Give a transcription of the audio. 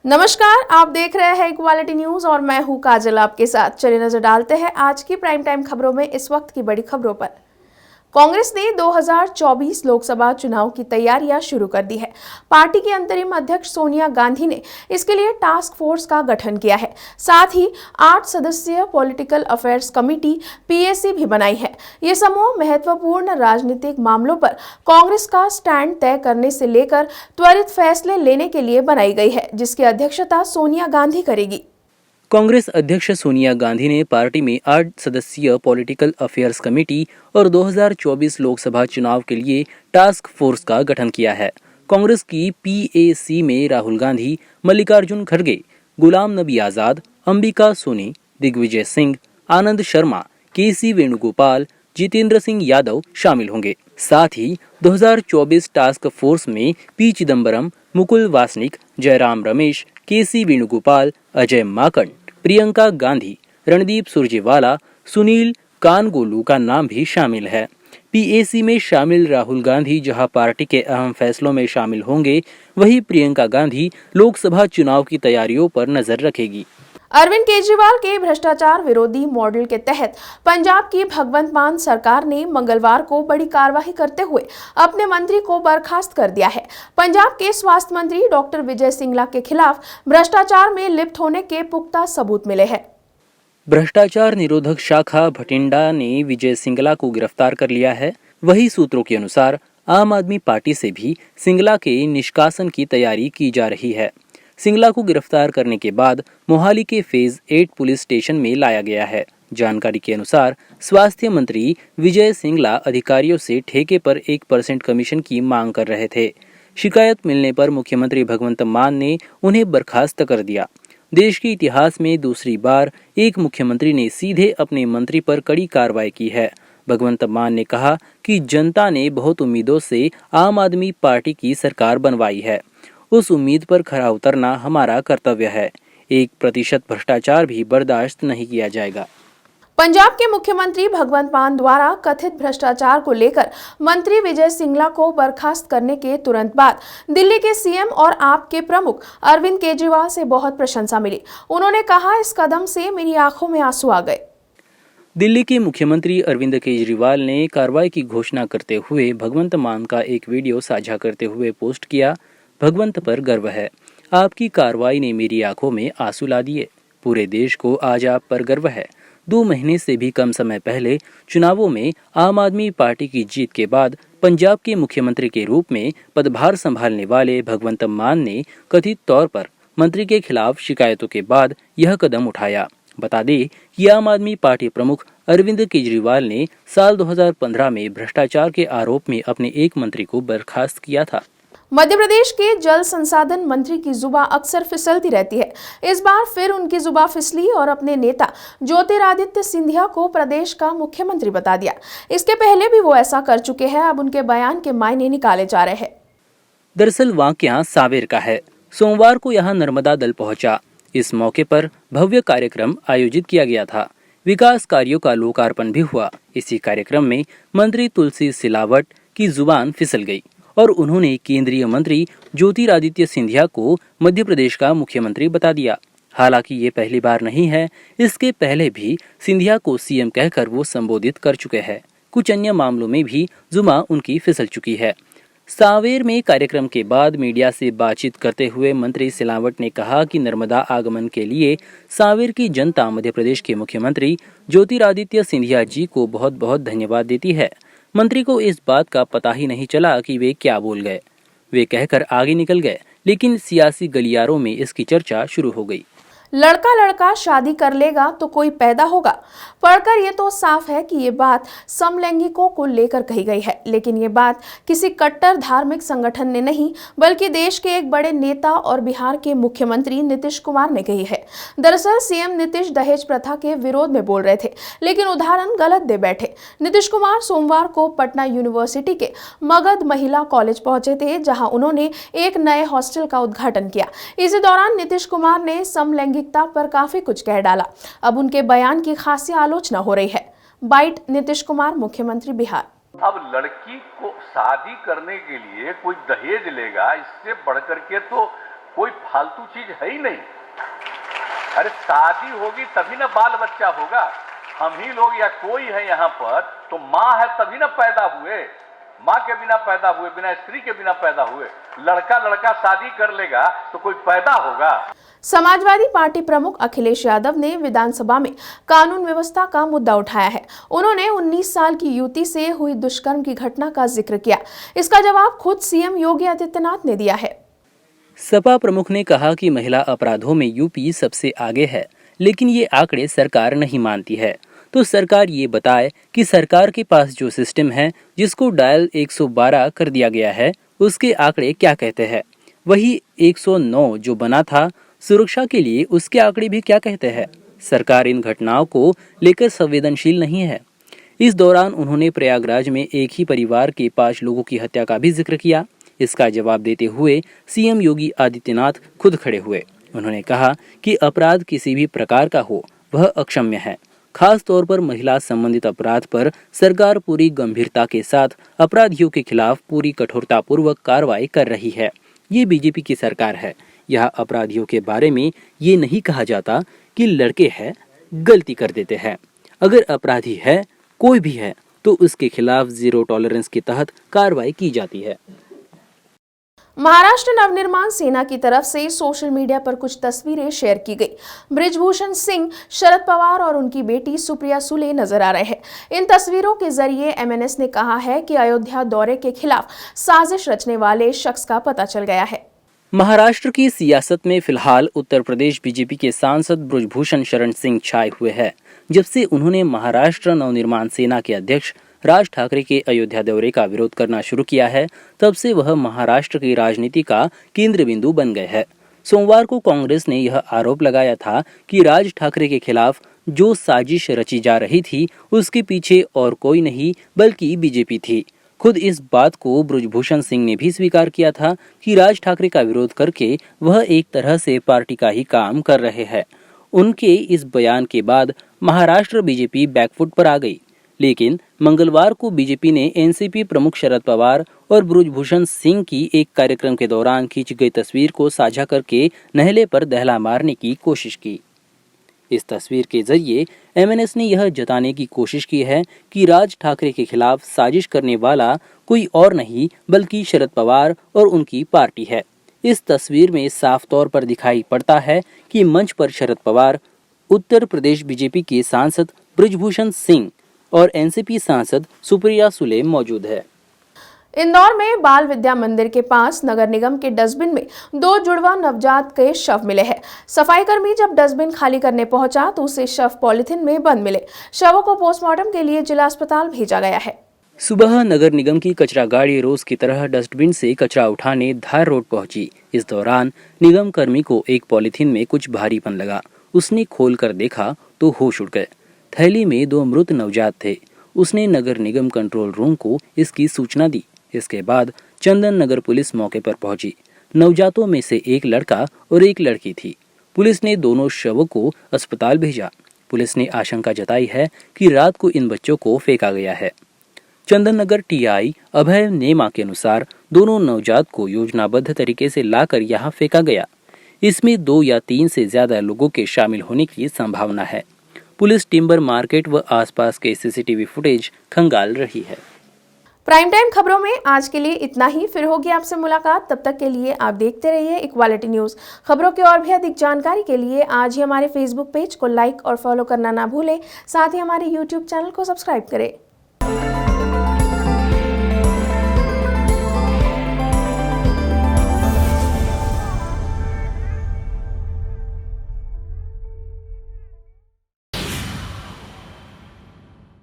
नमस्कार, आप देख रहे हैं इक्वालिटी न्यूज और मैं हूं काजल आपके साथ। चलिए नजर डालते हैं आज की प्राइम टाइम खबरों में इस वक्त की बड़ी खबरों पर। कांग्रेस ने 2024 लोकसभा चुनाव की तैयारियां शुरू कर दी है। पार्टी की अंतरिम अध्यक्ष सोनिया गांधी ने इसके लिए टास्क फोर्स का गठन किया है। साथ ही 8 सदस्यीय पॉलिटिकल अफेयर्स कमेटी पीएसी भी बनाई है। ये समूह महत्वपूर्ण राजनीतिक मामलों पर कांग्रेस का स्टैंड तय करने से लेकर त्वरित फैसले लेने के लिए बनाई गई है, जिसकी अध्यक्षता सोनिया गांधी करेगी। कांग्रेस अध्यक्ष सोनिया गांधी ने पार्टी में 8 सदस्यीय पॉलिटिकल अफेयर्स कमेटी और 2024 लोकसभा चुनाव के लिए टास्क फोर्स का गठन किया है। कांग्रेस की पीएसी में राहुल गांधी, मल्लिकार्जुन खड़गे, गुलाम नबी आजाद, अंबिका सोनी, दिग्विजय सिंह, आनंद शर्मा, केसी वेणुगोपाल, जितेंद्र सिंह यादव शामिल होंगे। साथ ही 2024 टास्क फोर्स में पी चिदम्बरम, मुकुल वासनिक, जयराम रमेश, केसी वेणुगोपाल, अजय माकन, प्रियंका गांधी, रणदीप सुरजेवाला, सुनील कानगोलू का नाम भी शामिल है। पीएसी में शामिल राहुल गांधी जहां पार्टी के अहम फैसलों में शामिल होंगे, वहीं प्रियंका गांधी लोकसभा चुनाव की तैयारियों पर नजर रखेगी। अरविंद केजरीवाल के भ्रष्टाचार विरोधी मॉडल के तहत पंजाब की भगवंत मान सरकार ने मंगलवार को बड़ी कार्रवाई करते हुए अपने मंत्री को बर्खास्त कर दिया है। पंजाब के स्वास्थ्य मंत्री डॉक्टर विजय सिंगला के खिलाफ भ्रष्टाचार में लिप्त होने के पुख्ता सबूत मिले हैं। भ्रष्टाचार निरोधक शाखा भटिंडा ने विजय सिंगला को गिरफ्तार कर लिया है। वही सूत्रों के अनुसार आम आदमी पार्टी से भी सिंगला के निष्कासन की तैयारी की जा रही है। सिंगला को गिरफ्तार करने के बाद मोहाली के फेज 8 पुलिस स्टेशन में लाया गया है। जानकारी के अनुसार स्वास्थ्य मंत्री विजय सिंगला अधिकारियों से ठेके पर 1% कमीशन की मांग कर रहे थे। शिकायत मिलने पर मुख्यमंत्री भगवंत मान ने उन्हें बर्खास्त कर दिया। देश के इतिहास में दूसरी बार एक मुख्यमंत्री ने सीधे अपने मंत्री पर कड़ी कार्रवाई की है। भगवंत मान ने कहा कि जनता ने बहुत उम्मीदों से आम आदमी पार्टी की सरकार बनवाई है। उस उम्मीद पर खरा उतरना हमारा कर्तव्य है। 1% भ्रष्टाचार भी बर्दाश्त नहीं किया जाएगा। पंजाब के मुख्यमंत्री भगवंत मान द्वारा कथित भ्रष्टाचार को लेकर मंत्री विजय सिंगला को बर्खास्त करने के तुरंत बाद दिल्ली के सीएम और आप के प्रमुख अरविंद केजरीवाल से बहुत प्रशंसा मिली। उन्होंने कहा, इस कदम से मेरी आंखों में आंसू आ गए। दिल्ली के मुख्यमंत्री अरविंद केजरीवाल ने कार्रवाई की घोषणा करते हुए भगवंत मान का एक वीडियो साझा करते हुए पोस्ट किया, भगवंत पर गर्व है। आपकी कार्रवाई ने मेरी आंखों में आंसू ला दिए। पूरे देश को आज आप पर गर्व है। 2 महीने से भी कम समय पहले चुनावों में आम आदमी पार्टी की जीत के बाद पंजाब के मुख्यमंत्री के रूप में पदभार संभालने वाले भगवंत मान ने कथित तौर पर मंत्री के खिलाफ शिकायतों के बाद यह कदम उठाया। बता दें कि आम आदमी पार्टी प्रमुख अरविंद केजरीवाल ने साल 2015 में भ्रष्टाचार के आरोप में अपने एक मंत्री को बर्खास्त किया था। मध्य प्रदेश के जल संसाधन मंत्री की जुबान अक्सर फिसलती रहती है। इस बार फिर उनकी जुबान फिसली और अपने नेता ज्योतिरादित्य सिंधिया को प्रदेश का मुख्यमंत्री बता दिया। इसके पहले भी वो ऐसा कर चुके हैं। अब उनके बयान के मायने निकाले जा रहे हैं। दरअसल वाकया सावेर का है। सोमवार को यहाँ नर्मदा दल पहुंचा। इस मौके पर भव्य कार्यक्रम आयोजित किया गया था। विकास कार्यों का लोकार्पण भी हुआ। इसी कार्यक्रम में मंत्री तुलसी सिलावट की जुबान फिसल गई और उन्होंने केंद्रीय मंत्री ज्योतिरादित्य सिंधिया को मध्य प्रदेश का मुख्यमंत्री बता दिया। हालांकि ये पहली बार नहीं है। इसके पहले भी सिंधिया को सीएम कहकर वो संबोधित कर चुके हैं। कुछ अन्य मामलों में भी जुबान उनकी फिसल चुकी है। सांवेर में कार्यक्रम के बाद मीडिया से बातचीत करते हुए मंत्री सिलावट ने कहा कि नर्मदा आगमन के लिए सांवेर की जनता मध्य प्रदेश के मुख्यमंत्री ज्योतिरादित्य सिंधिया जी को बहुत बहुत धन्यवाद देती है। मंत्री को इस बात का पता ही नहीं चला कि वे क्या बोल गए। वे कहकर आगे निकल गए, लेकिन सियासी गलियारों में इसकी चर्चा शुरू हो गई। लड़का लड़का शादी कर लेगा तो कोई पैदा होगा। पढ़कर ये तो साफ है कि ये बात समलैंगिकों को लेकर कही गई है, लेकिन ये बात किसी कट्टर धार्मिक संगठन ने नहीं बल्कि देश के एक बड़े नेता और बिहार के मुख्यमंत्री नीतीश कुमार ने कही है। दरअसल सीएम नीतीश दहेज प्रथा के विरोध में बोल रहे थे, लेकिन उदाहरण गलत दे बैठे। नीतीश कुमार सोमवार को पटना यूनिवर्सिटी के मगध महिला कॉलेज पहुंचे थे, जहां उन्होंने एक नए हॉस्टल का उद्घाटन किया। इसी दौरान नीतीश कुमार ने समलैंगिक पर काफी कुछ कह डाला। अब उनके बयान की खासी आलोचना हो रही है। बाइट नीतीश कुमार, मुख्यमंत्री बिहार। अब लड़की को शादी करने के लिए कोई दहेज लेगा, इससे बढ़कर के तो कोई फालतू चीज है ही नहीं। अरे शादी होगी तभी ना बाल बच्चा होगा। हम ही लोग या कोई है यहाँ पर तो माँ है तभी ना पैदा हुए। माँ के बिना पैदा हुए, बिना स्त्री के बिना पैदा हुए। लड़का शादी कर लेगा तो कोई पैदा होगा। समाजवादी पार्टी प्रमुख अखिलेश यादव ने विधानसभा में कानून व्यवस्था का मुद्दा उठाया है। उन्होंने 19 साल की युवती से हुई दुष्कर्म की घटना का जिक्र किया। इसका जवाब खुद सीएम योगी आदित्यनाथ ने दिया है। सपा प्रमुख ने कहा कि महिला अपराधों में यूपी सबसे आगे है, लेकिन ये आंकड़े सरकार नहीं मानती है। तो सरकार ये बताए कि सरकार के पास जो सिस्टम है, जिसको डायल 112 कर दिया गया है, उसके आंकड़े क्या कहते हैं। वही 109 जो बना था सुरक्षा के लिए, उसके आंकड़े भी क्या कहते हैं। सरकार इन घटनाओं को लेकर संवेदनशील नहीं है। इस दौरान उन्होंने प्रयागराज में एक ही परिवार के 5 लोगों की हत्या का भी जिक्र किया। इसका जवाब देते हुए सीएम योगी आदित्यनाथ खुद खड़े हुए। उन्होंने कहा कि अपराध किसी भी प्रकार का हो, वह अक्षम्य है। खास तौर पर महिला संबंधित अपराध पर सरकार पूरी गंभीरता के साथ अपराधियों के खिलाफ पूरी कठोरतापूर्वक कार्रवाई कर रही है। ये बीजेपी की सरकार है। यह अपराधियों के बारे में ये नहीं कहा जाता कि लड़के हैं, गलती कर देते हैं। अगर अपराधी है, कोई भी है, तो उसके खिलाफ जीरो टॉलरेंस के तहत कार्रवाई की जाती है। महाराष्ट्र नवनिर्माण सेना की तरफ से सोशल मीडिया पर कुछ तस्वीरें शेयर की गई। बृजभूषण सिंह, शरद पवार और उनकी बेटी सुप्रिया सुले नजर आ रहे हैं। इन तस्वीरों के जरिए एमएनएस ने कहा है कि अयोध्या दौरे के खिलाफ साजिश रचने वाले शख्स का पता चल गया है। महाराष्ट्र की सियासत में फिलहाल उत्तर प्रदेश बीजेपी के सांसद बृजभूषण शरण सिंह छाए हुए हैं। जब से उन्होंने महाराष्ट्र नवनिर्माण सेना के अध्यक्ष राज ठाकरे के अयोध्या दौरे का विरोध करना शुरू किया है, तब से वह महाराष्ट्र की राजनीति का केंद्र बिंदु बन गए हैं। सोमवार को कांग्रेस ने यह आरोप लगाया था कि राज ठाकरे के खिलाफ जो साजिश रची जा रही थी, उसके पीछे और कोई नहीं बल्कि बीजेपी थी। खुद इस बात को बृजभूषण सिंह ने भी स्वीकार किया था कि राज ठाकरे का विरोध करके वह एक तरह से पार्टी का ही काम कर रहे हैं। उनके इस बयान के बाद महाराष्ट्र बीजेपी बैकफुट पर आ गई। लेकिन मंगलवार को बीजेपी ने एनसीपी प्रमुख शरद पवार और बृजभूषण सिंह की एक कार्यक्रम के दौरान खींची गई तस्वीर को साझा करके नहले पर दहला मारने की कोशिश की। इस तस्वीर के जरिए एमएनएस ने यह जताने की कोशिश की है कि राज ठाकरे के खिलाफ साजिश करने वाला कोई और नहीं बल्कि शरद पवार और उनकी पार्टी है। इस तस्वीर में साफ तौर पर दिखाई पड़ता है कि मंच पर शरद पवार, उत्तर प्रदेश बीजेपी के सांसद बृजभूषण सिंह और एनसीपी सांसद सुप्रिया सुले मौजूद है। इंदौर में बाल विद्या मंदिर के पास नगर निगम के डस्टबिन में 2 जुड़वा नवजात के शव मिले हैं। सफाई कर्मी जब डस्टबिन खाली करने पहुंचा तो उसे शव पॉलिथीन में बंद मिले। शवों को पोस्टमार्टम के लिए जिला अस्पताल भेजा गया है। सुबह नगर निगम की कचरा गाड़ी रोज की तरह डस्टबिन से कचरा उठाने धार रोड पहुंची। इस दौरान निगम कर्मी को एक पॉलिथीन में कुछ भारीपन लगा। उसने खोल कर देखा तो होश उड़ गए। थैली में 2 मृत नवजात थे। उसने नगर निगम कंट्रोल रूम को इसकी सूचना दी। इसके बाद चंदन नगर पुलिस मौके पर पहुंची। नवजातों में से एक लड़का और एक लड़की थी। पुलिस ने दोनों शवों को अस्पताल भेजा। पुलिस ने आशंका जताई है कि रात को इन बच्चों को फेंका गया है। चंदन नगर टीआई अभय नेमा के अनुसार दोनों नवजात को योजनाबद्ध तरीके से लाकर यहाँ फेंका गया। इसमें 2 या 3 से ज्यादा लोगों के शामिल होने की संभावना है। पुलिस टिम्बर मार्केट व आसपास के सीसीटीवी फुटेज खंगाल रही है। प्राइम टाइम खबरों में आज के लिए इतना ही। फिर होगी आपसे मुलाकात। तब तक के लिए आप देखते रहिए इक्वालिटी न्यूज। खबरों की और भी अधिक जानकारी के लिए आज ही हमारे फेसबुक पेज को लाइक और फॉलो करना ना भूलें। साथ ही हमारे यूट्यूब चैनल को सब्सक्राइब करें।